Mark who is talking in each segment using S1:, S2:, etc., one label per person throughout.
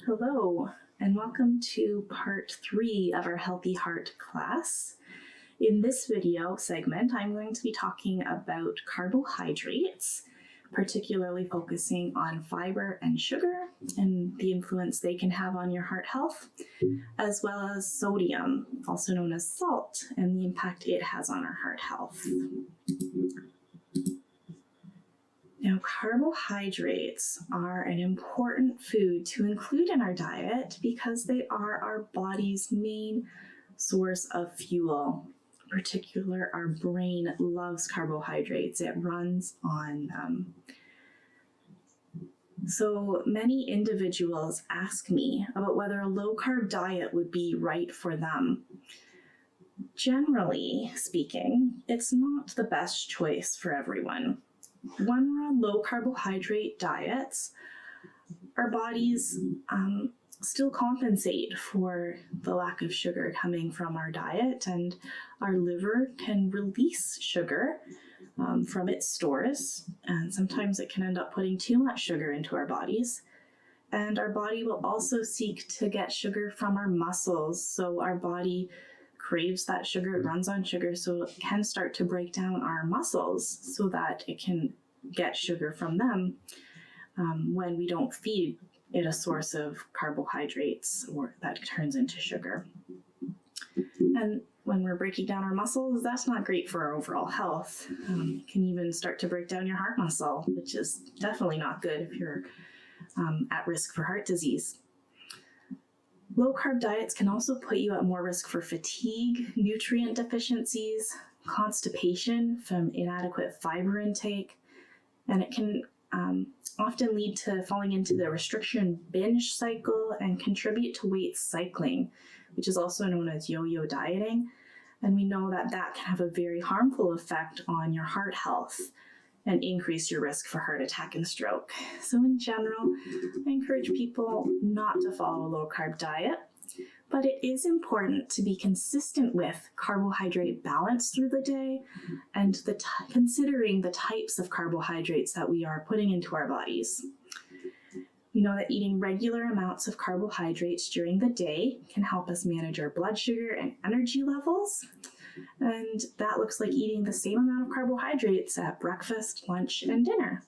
S1: Hello, and welcome to part 3 of our Healthy Heart class. In this video segment, I'm going to be talking about carbohydrates, particularly focusing on fiber and sugar and the influence they can have on your heart health, as well as sodium, also known as salt, and the impact it has on our heart health. Now, carbohydrates are an important food to include in our diet because they are our body's main source of fuel. In particular, our brain loves carbohydrates. It runs on them. So many individuals ask me about whether a low-carb diet would be right for them. Generally speaking, it's not the best choice for everyone. When we're on low carbohydrate diets, our bodies still compensate for the lack of sugar coming from our diet, and our liver can release sugar from its stores, and sometimes it can end up putting too much sugar into our bodies. And our body will also seek to get sugar from our muscles, so our body craves that sugar, it runs on sugar, so it can start to break down our muscles so that it can get sugar from them when we don't feed it a source of carbohydrates or that turns into sugar. And when we're breaking down our muscles, that's not great for our overall health. It can even start to break down your heart muscle, which is definitely not good if you're at risk for heart disease. Low-carb diets can also put you at more risk for fatigue, nutrient deficiencies, constipation from inadequate fiber intake, and it can often lead to falling into the restriction binge cycle and contribute to weight cycling, which is also known as yo-yo dieting. And we know that that can have a very harmful effect on your heart health and increase your risk for heart attack and stroke. So in general, I encourage people not to follow a low-carb diet, but it is important to be consistent with carbohydrate balance through the day and considering the types of carbohydrates that we are putting into our bodies. We know that eating regular amounts of carbohydrates during the day can help us manage our blood sugar and energy levels. And that looks like eating the same amount of carbohydrates at breakfast, lunch, and dinner.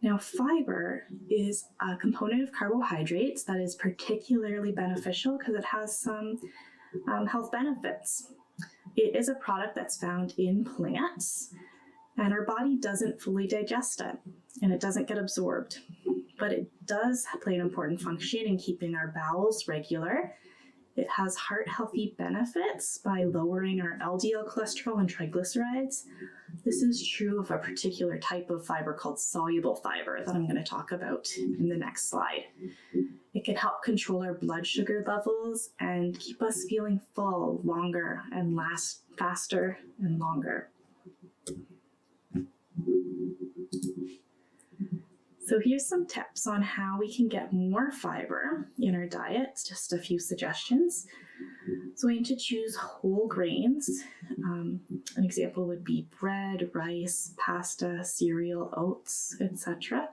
S1: Now, fiber is a component of carbohydrates that is particularly beneficial because it has some health benefits. It is a product that's found in plants, and our body doesn't fully digest it, and it doesn't get absorbed. But it does play an important function in keeping our bowels regular. It has heart-healthy benefits by lowering our LDL cholesterol and triglycerides. This is true of a particular type of fiber called soluble fiber that I'm going to talk about in the next slide. It can help control our blood sugar levels and keep us feeling full longer and last faster and longer. So here's some tips on how we can get more fiber in our diet, just a few suggestions. So we need to choose whole grains. An example would be bread, rice, pasta, cereal, oats, etc.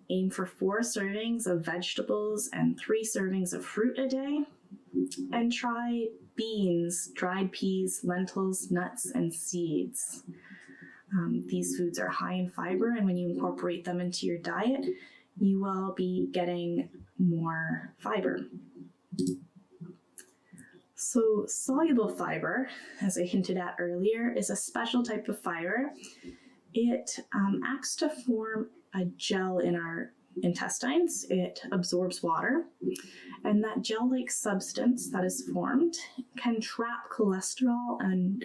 S1: Aim for 4 servings of vegetables and 3 servings of fruit a day. And try beans, dried peas, lentils, nuts, and seeds. These foods are high in fiber, and when you incorporate them into your diet, you will be getting more fiber. So soluble fiber, as I hinted at earlier, is a special type of fiber. It acts to form a gel in our intestines. It absorbs water, and that gel-like substance that is formed can trap cholesterol and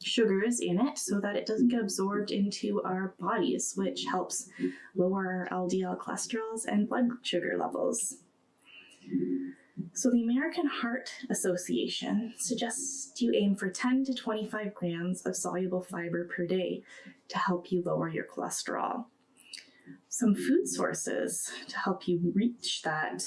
S1: sugars in it so that it doesn't get absorbed into our bodies, which helps lower our LDL cholesterols and blood sugar levels. So the American Heart Association suggests you aim for 10 to 25 grams of soluble fiber per day to help you lower your cholesterol. Some food sources to help you reach that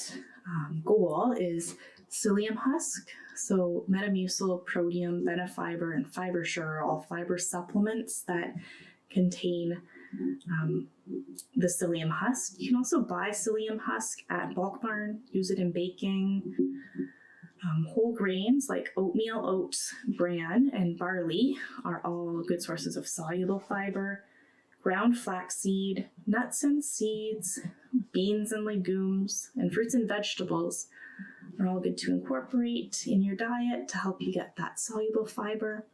S1: goal is psyllium husk. So Metamucil, Proteum, Benefiber, and FiberSure are all fiber supplements that contain the psyllium husk. You can also buy psyllium husk at Bulk Barn, use it in baking. Whole grains like oatmeal, oats, bran, and barley are all good sources of soluble fiber. Ground flaxseed, nuts and seeds, beans and legumes, and fruits and vegetables are all good to incorporate in your diet to help you get that soluble fiber.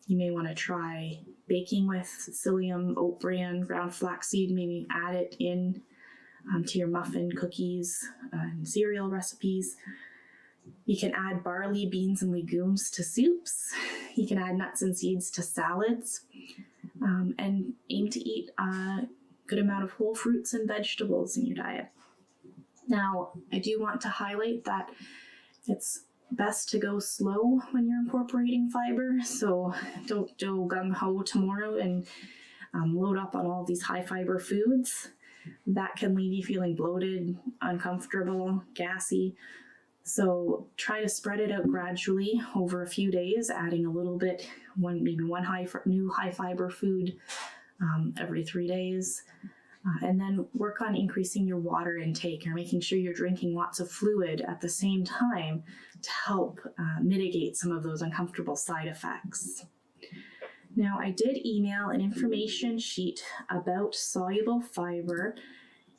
S1: You may want to try baking with psyllium, oat bran, ground flaxseed, maybe add it in to your muffin, cookies, and cereal recipes. You can add barley, beans, and legumes to soups. You can add nuts and seeds to salads, and aim to eat a good amount of whole fruits and vegetables in your diet. Now, I do want to highlight that it's best to go slow when you're incorporating fiber, so don't go gung-ho tomorrow and load up on all these high fiber foods. That can leave you feeling bloated, uncomfortable, gassy. So try to spread it out gradually over a few days, adding a little bit, maybe one new high fiber food every 3 days. And then work on increasing your water intake or making sure you're drinking lots of fluid at the same time to help mitigate some of those uncomfortable side effects. Now, I did email an information sheet about soluble fiber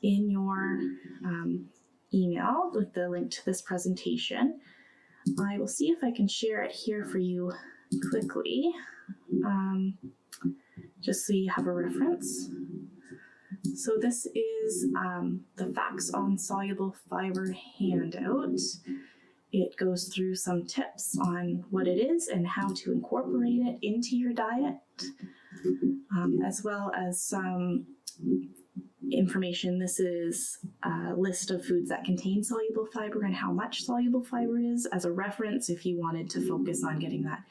S1: in your email with the link to this presentation. I will see if I can share it here for you quickly, just so you have a reference. So this is the Facts on Soluble Fiber handout. It goes through some tips on what it is and how to incorporate it into your diet, as well as some information. This is a list of foods that contain soluble fiber and how much soluble fiber it is as a reference if you wanted to focus on getting that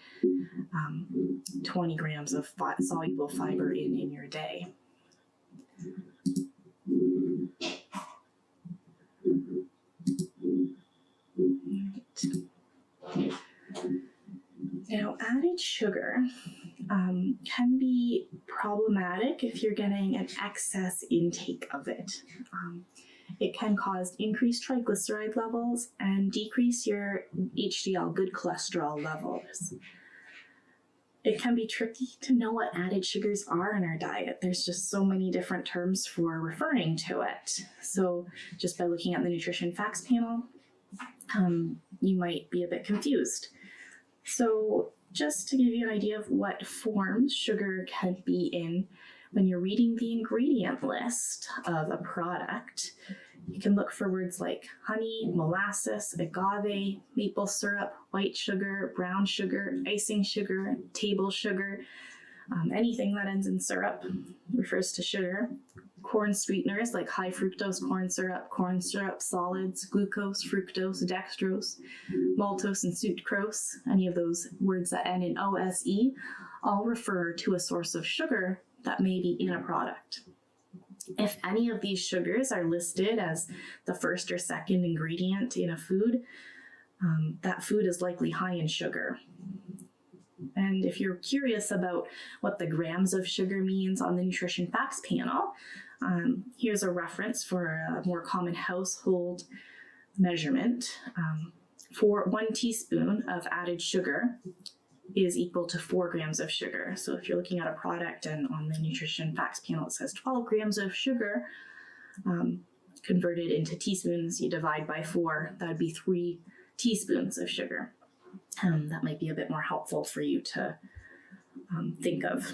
S1: 20 grams of soluble fiber in your day. Now, added sugar can be problematic if you're getting an excess intake of it. It can cause increased triglyceride levels and decrease your HDL, good cholesterol levels. It can be tricky to know what added sugars are in our diet. There's just so many different terms for referring to it. So just by looking at the nutrition facts panel, you might be a bit confused. So just to give you an idea of what forms sugar can be in, when you're reading the ingredient list of a product, you can look for words like honey, molasses, agave, maple syrup, white sugar, brown sugar, icing sugar, table sugar. Anything that ends in syrup refers to sugar. Corn sweeteners like high fructose corn syrup solids, glucose, fructose, dextrose, maltose, and sucrose, any of those words that end in OSE, all refer to a source of sugar that may be in a product. If any of these sugars are listed as the first or second ingredient in a food, that food is likely high in sugar. And if you're curious about what the grams of sugar means on the nutrition facts panel, here's a reference for a more common household measurement. For 1 teaspoon of added sugar is equal to 4 grams of sugar. So if you're looking at a product and on the nutrition facts panel it says 12 grams of sugar, converted into teaspoons, you divide by 4, that would be 3 teaspoons of sugar. That might be a bit more helpful for you to think of.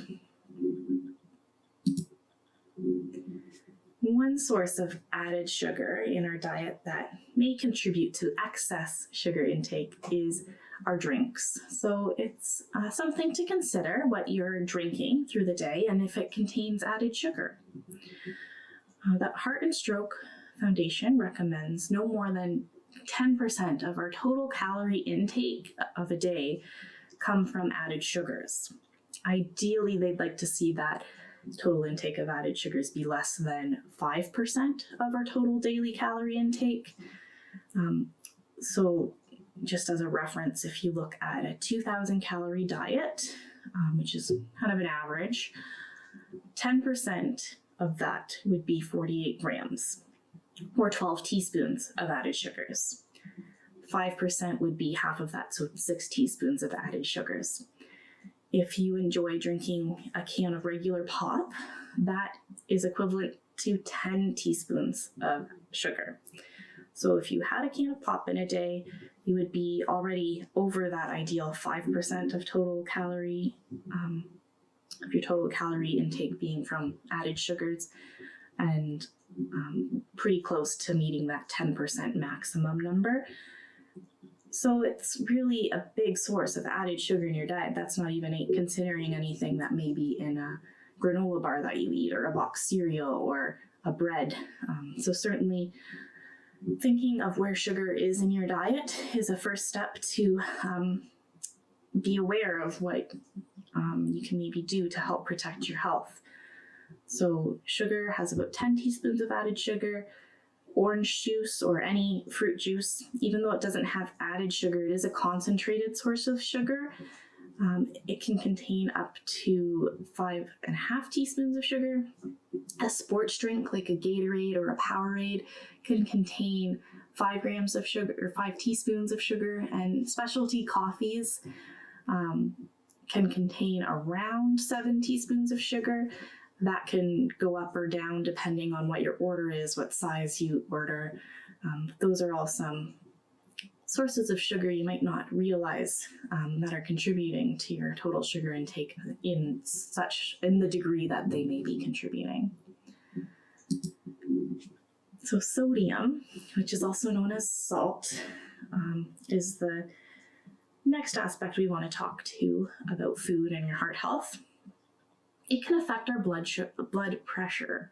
S1: One source of added sugar in our diet that may contribute to excess sugar intake is our drinks. So it's something to consider what you're drinking through the day and if it contains added sugar. The Heart and Stroke Foundation recommends no more than 10% of our total calorie intake of a day come from added sugars. Ideally, they'd like to see that total intake of added sugars be less than 5% of our total daily calorie intake. So just as a reference, if you look at a 2,000 calorie diet, which is kind of an average, 10% of that would be 48 grams or 12 teaspoons of added sugars. 5% would be half of that, so 6 teaspoons of added sugars. If you enjoy drinking a can of regular pop, that is equivalent to 10 teaspoons of sugar. So if you had a can of pop in a day, you would be already over that ideal 5% of total calorie, of your total calorie intake being from added sugars, and pretty close to meeting that 10% maximum number. So it's really a big source of added sugar in your diet. That's not even considering anything that may be in a granola bar that you eat, or a box cereal, or a bread. So certainly thinking of where sugar is in your diet is a first step to be aware of what you can maybe do to help protect your health. So sugar has about 10 teaspoons of added sugar. Orange juice or any fruit juice, even though it doesn't have added sugar, it is a concentrated source of sugar. It can contain up to 5.5 teaspoons of sugar. A sports drink like a Gatorade or a Powerade can contain 5 grams of sugar or 5 teaspoons of sugar, and specialty coffees can contain around 7 teaspoons of sugar. That can go up or down depending on what your order is, what size you order. Those are all some sources of sugar you might not realize that are contributing to your total sugar intake in the degree that they may be contributing. So sodium, which is also known as salt, is the next aspect we want to talk to about food and your heart health. It can affect our blood pressure.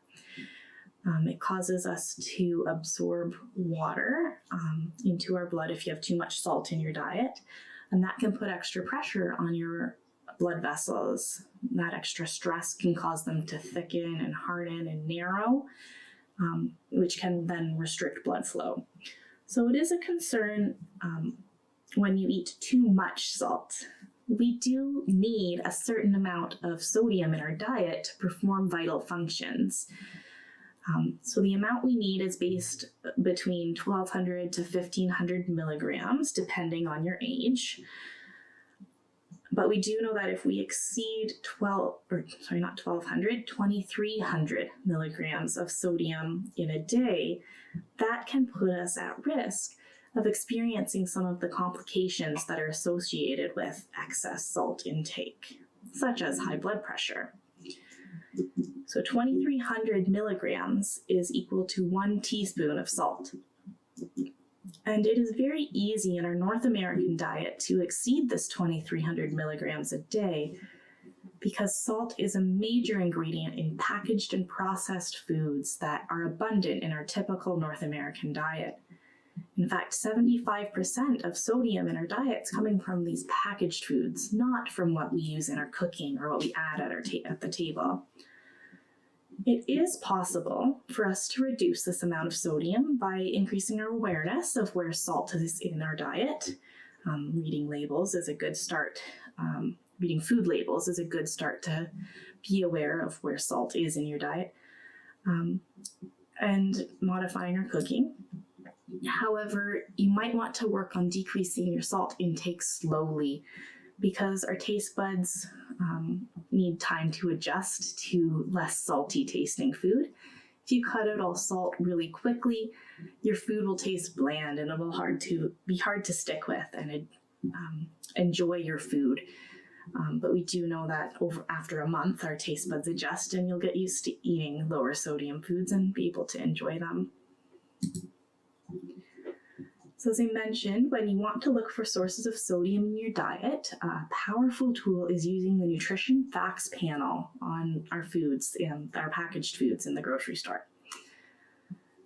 S1: It causes us to absorb water into our blood if you have too much salt in your diet, and that can put extra pressure on your blood vessels. That extra stress can cause them to thicken and harden and narrow, which can then restrict blood flow. So it is a concern when you eat too much salt. We do need a certain amount of sodium in our diet to perform vital functions. So the amount we need is based between 1,200 to 1,500 milligrams, depending on your age. But we do know that if we exceed 2,300 milligrams of sodium in a day, that can put us at risk of experiencing some of the complications that are associated with excess salt intake, such as high blood pressure. So 2,300 milligrams is equal to 1 teaspoon of salt. And it is very easy in our North American diet to exceed this 2,300 milligrams a day because salt is a major ingredient in packaged and processed foods that are abundant in our typical North American diet. In fact, 75% of sodium in our diet is coming from these packaged foods, not from what we use in our cooking or what we add at the table. It is possible for us to reduce this amount of sodium by increasing our awareness of where salt is in our diet. Reading labels is a good start. Reading food labels is a good start to be aware of where salt is in your diet, and modifying our cooking. However, you might want to work on decreasing your salt intake slowly because our taste buds need time to adjust to less salty tasting food. If you cut out all salt really quickly, your food will taste bland and it will be hard to stick with and enjoy your food. But we do know that after a month, our taste buds adjust and you'll get used to eating lower sodium foods and be able to enjoy them. So as I mentioned, when you want to look for sources of sodium in your diet, a powerful tool is using the nutrition facts panel on our foods and our packaged foods in the grocery store.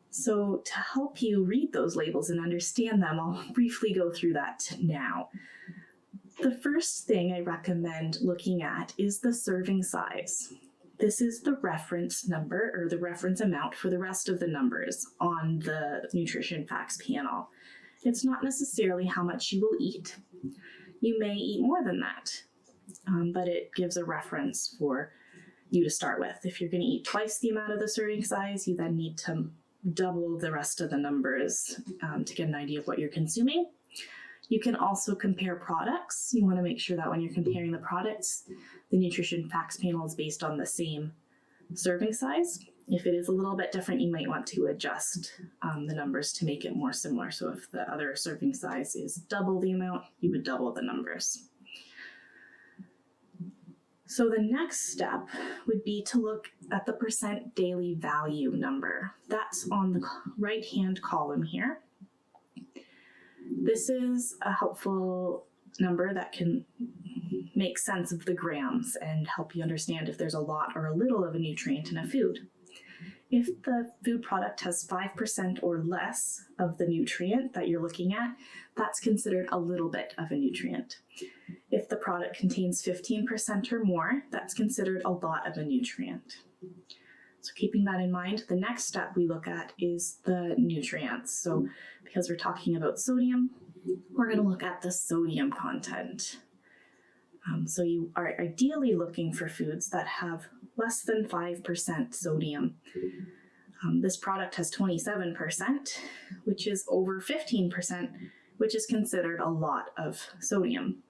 S1: So to help you read those labels and understand them, I'll briefly go through that now. The first thing I recommend looking at is the serving size. This is the reference number or the reference amount for the rest of the numbers on the nutrition facts panel. It's not necessarily how much you will eat. You may eat more than that, but it gives a reference for you to start with. If you're going to eat twice the amount of the serving size, you then need to double the rest of the numbers to get an idea of what you're consuming. You can also compare products. You want to make sure that when you're comparing the products, the nutrition facts panel is based on the same serving size. If it is a little bit different, you might want to adjust the numbers to make it more similar. So if the other serving size is double the amount, you would double the numbers. So the next step would be to look at the percent daily value number. That's on the right-hand column here. This is a helpful number that can make sense of the grams and help you understand if there's a lot or a little of a nutrient in a food. If the food product has 5% or less of the nutrient that you're looking at, that's considered a little bit of a nutrient. If the product contains 15% or more, that's considered a lot of a nutrient. So keeping that in mind, the next step we look at is the nutrients. So because we're talking about sodium, we're going to look at the sodium content. So you are ideally looking for foods that have less than 5% sodium. This product has 27%, which is over 15%, which is considered a lot of sodium.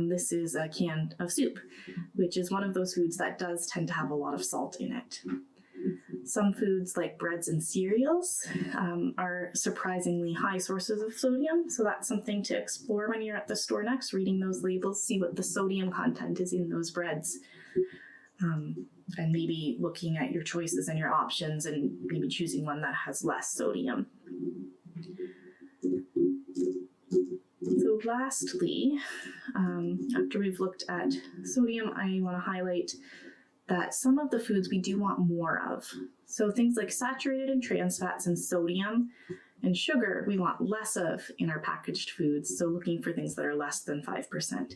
S1: This is a can of soup, which is one of those foods that does tend to have a lot of salt in it. Some foods like breads and cereals are surprisingly high sources of sodium, so that's something to explore when you're at the store next, reading those labels, see what the sodium content is in those breads, and maybe looking at your choices and your options and maybe choosing one that has less sodium. So lastly, after we've looked at sodium, I want to highlight that some of the foods we do want more of. So things like saturated and trans fats and sodium and sugar, we want less of in our packaged foods. So looking for things that are less than 5%.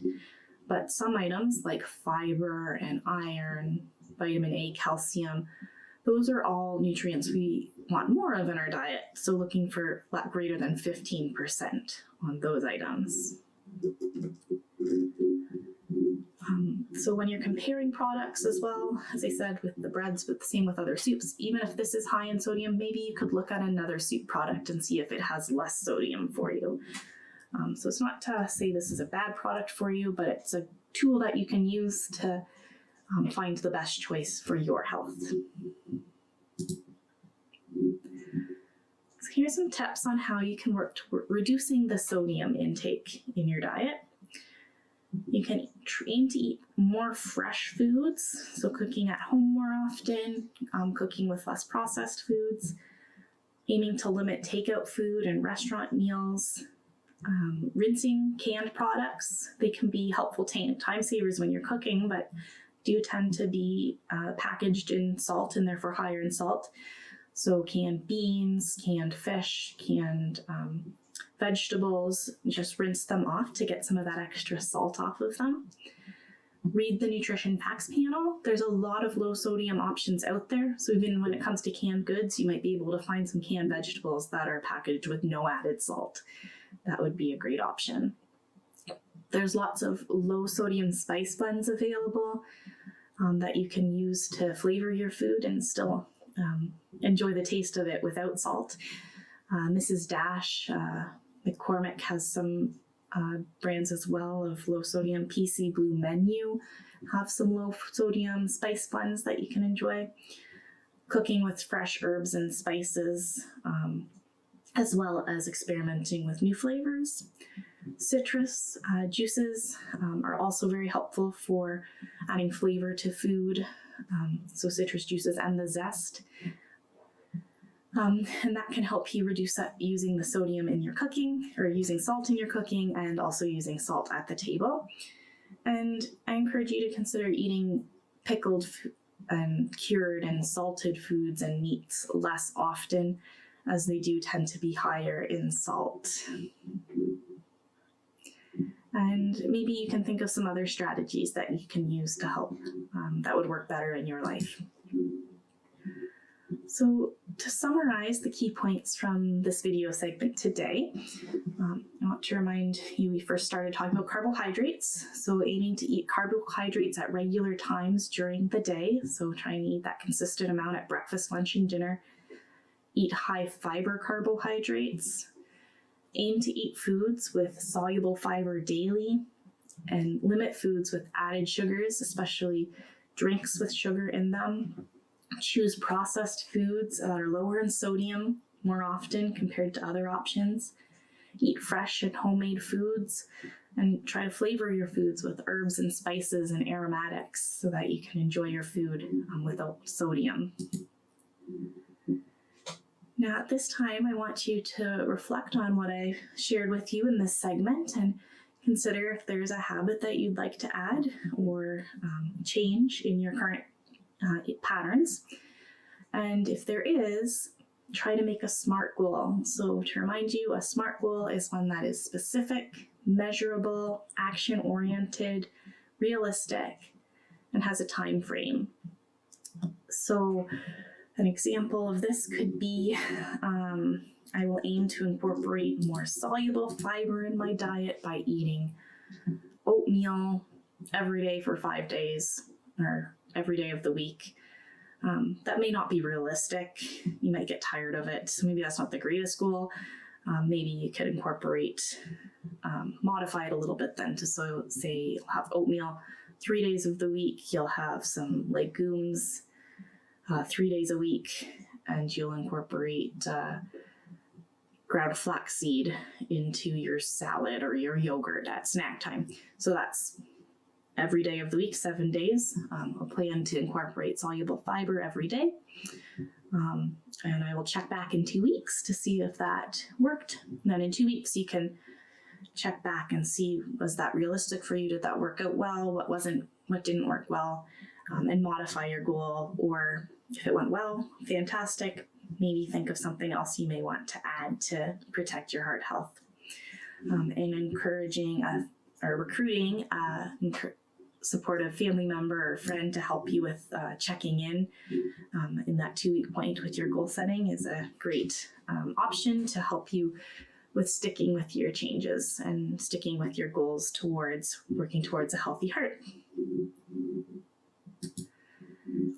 S1: But some items like fiber and iron, vitamin A, calcium, those are all nutrients we want more of in our diet. So looking for greater than 15% on those items. So when you're comparing products as well, as I said, with the breads, but the same with other soups, even if this is high in sodium, maybe you could look at another soup product and see if it has less sodium for you. So it's not to say this is a bad product for you, but it's a tool that you can use to find the best choice for your health. So here's some tips on how you can work toward reducing the sodium intake in your diet. You can aim to eat more fresh foods, so cooking at home more often, cooking with less processed foods, aiming to limit takeout food and restaurant meals, rinsing canned products. They can be helpful time savers when you're cooking, but do tend to be packaged in salt and therefore higher in salt. So canned beans, canned fish, canned vegetables, just rinse them off to get some of that extra salt off of them. Read the nutrition facts panel. There's a lot of low sodium options out there. So even when it comes to canned goods, you might be able to find some canned vegetables that are packaged with no added salt. That would be a great option. There's lots of low sodium spice blends available that you can use to flavor your food and still enjoy the taste of it without salt. Mrs. Dash, McCormick has some brands as well of low sodium. PC Blue Menu have some low sodium spice blends that you can enjoy. Cooking with fresh herbs and spices, as well as experimenting with new flavors. Citrus juices are also very helpful for adding flavor to food. So citrus juices and the zest. And that can help you reduce using the sodium in your cooking, or using salt in your cooking, and also using salt at the table. And I encourage you to consider eating pickled and cured and salted foods and meats less often, as they do tend to be higher in salt. And maybe you can think of some other strategies that you can use to help that would work better in your life. So to summarize the key points from this video segment today, I want to remind you we first started talking about carbohydrates. So aiming to eat carbohydrates at regular times during the day. So try and eat that consistent amount at breakfast, lunch, and dinner. Eat high fiber carbohydrates. Aim to eat foods with soluble fiber daily, and limit foods with added sugars, especially drinks with sugar in them. Choose processed foods that are lower in sodium more often compared to other options. Eat fresh and homemade foods, and try to flavor your foods with herbs and spices and aromatics so that you can enjoy your food without sodium. Now at this time, I want you to reflect on what I shared with you in this segment and consider if there's a habit that you'd like to add or change in your current patterns. And if there is, try to make a SMART goal. So to remind you, a SMART goal is one that is specific, measurable, action-oriented, realistic, and has a time frame. So an example of this could be, I will aim to incorporate more soluble fiber in my diet by eating oatmeal every day for 5 days or every day of the week. That may not be realistic. You might get tired of it. So maybe that's not the greatest goal. Maybe you could incorporate, modify it a little bit then to say you'll have oatmeal 3 days of the week. You'll have some legumes 3 days a week, and you'll incorporate ground flaxseed into your salad or your yogurt at snack time. So that's every day of the week, 7 days. I'll plan to incorporate soluble fiber every day. And I will check back in 2 weeks to see if that worked. And then in 2 weeks, you can check back and see, was that realistic for you? Did that work out well? What didn't work well? And modify your goal. Or if it went well, fantastic. Maybe think of something else you may want to add to protect your heart health. And encouraging or recruiting a supportive family member or friend to help you with checking in that 2 week point with your goal setting is a great option to help you with sticking with your changes and sticking with your goals towards working towards a healthy heart.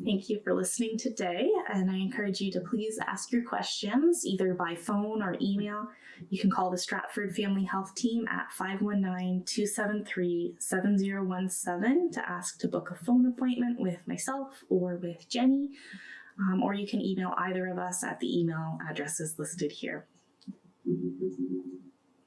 S1: Thank you for listening today, and I encourage you to please ask your questions either by phone or email. You can call the Stratford Family Health Team at 519-273-7017 to ask to book a phone appointment with myself or with Jenny, or you can email either of us at the email addresses listed here.